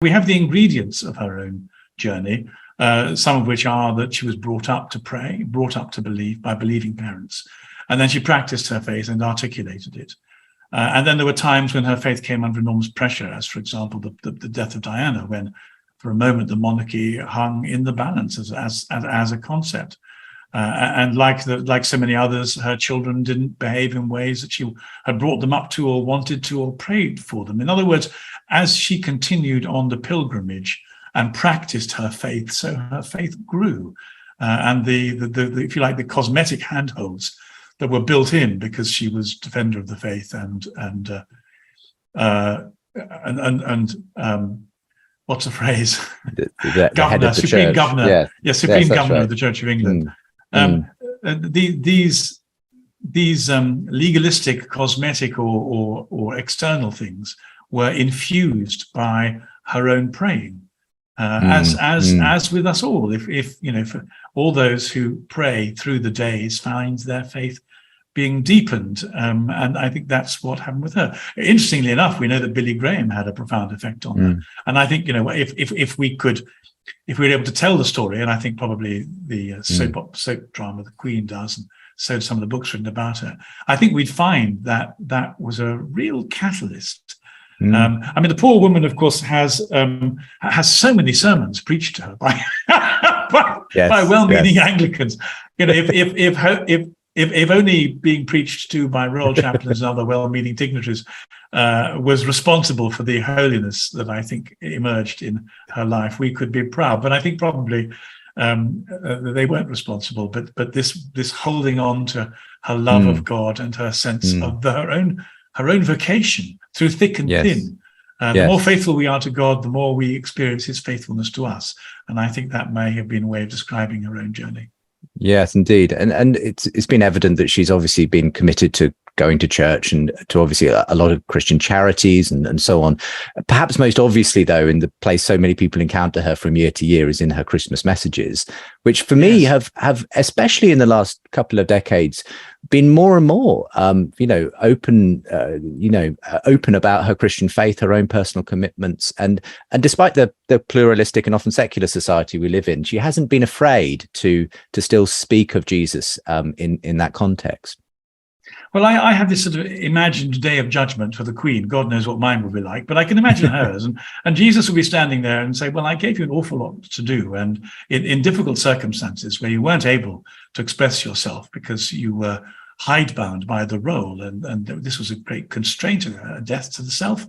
We have the ingredients of her own journey, some of which are that she was brought up to pray, brought up to believe by believing parents, and then she practiced her faith and articulated it. And then there were times when her faith came under enormous pressure, as, for example, the death of Diana, when for a moment the monarchy hung in the balance as a concept. And like so many others, her children didn't behave in ways that she had brought them up to or wanted to or prayed for them. In other words, as she continued on the pilgrimage and practiced her faith, so her faith grew. And the if you like, the cosmetic handholds that were built in because she was defender of the faith and what's the phrase? The governor, supreme church. governor, supreme governor right. of the Church of England. These legalistic, cosmetic, or external things were infused by her own praying, as with us all. If for all those who pray through the days find their faith being deepened, and I think that's what happened with her. Interestingly enough, we know that Billy Graham had a profound effect on her, and I think if we were able to tell the story, and I think probably the soap drama The Queen does, and so some of the books written about her, I think we'd find that was a real catalyst. I mean, the poor woman, of course, has so many sermons preached to her by well-meaning Anglicans. If only being preached to by royal chaplains and other well-meaning dignitaries was responsible for the holiness that I think emerged in her life, we could be proud. But I think probably they weren't responsible. But this holding on to her love of God and her sense of her own vocation through thick and thin. The more faithful we are to God, the more we experience his faithfulness to us. And I think that may have been a way of describing her own journey. Yes, indeed. And it's been evident that she's obviously been committed to going to church and to obviously a lot of Christian charities and so on. Perhaps most obviously, though, in the place so many people encounter her from year to year is in her Christmas messages, which for me have especially in the last couple of decades been more and more open about her Christian faith, her own personal commitments, and despite the pluralistic and often secular society we live in, she hasn't been afraid to still speak of Jesus in that context. Well, I have this sort of imagined day of judgment for the Queen. God knows what mine will be like, but I can imagine hers. And Jesus will be standing there and say, well, I gave you an awful lot to do. And in difficult circumstances where you weren't able to express yourself because you were hidebound by the role. And this was a great constraint, a death to the self.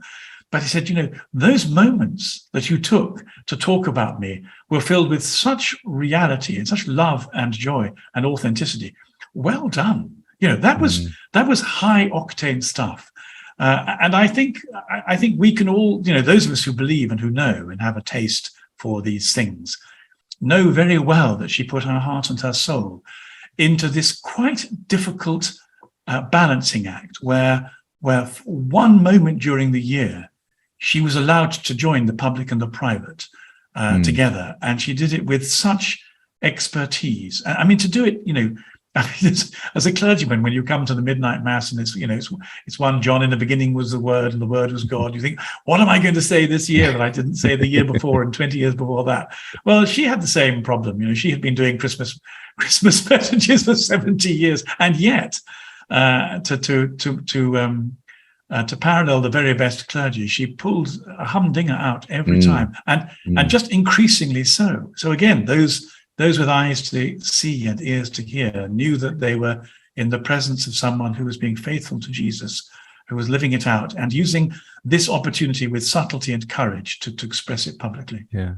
But he said, those moments that you took to talk about me were filled with such reality and such love and joy and authenticity. Well done. That was high octane stuff. And I think we can all, those of us who believe and who know and have a taste for these things, know very well that she put her heart and her soul into this quite difficult balancing act where one moment during the year, she was allowed to join the public and the private together. And she did it with such expertise. I mean, to do it, as a clergyman, when you come to the midnight mass and it's 1 John, in the beginning was the Word and the Word was God, you think, what am I going to say this year that I didn't say the year before and 20 years before that? Well, she had the same problem. She had been doing Christmas messages for 70 years, and yet to parallel the very best clergy, she pulled a humdinger out every time, and just increasingly so. So again, those with eyes to see and ears to hear knew that they were in the presence of someone who was being faithful to Jesus, who was living it out and using this opportunity with subtlety and courage to express it publicly. Yeah.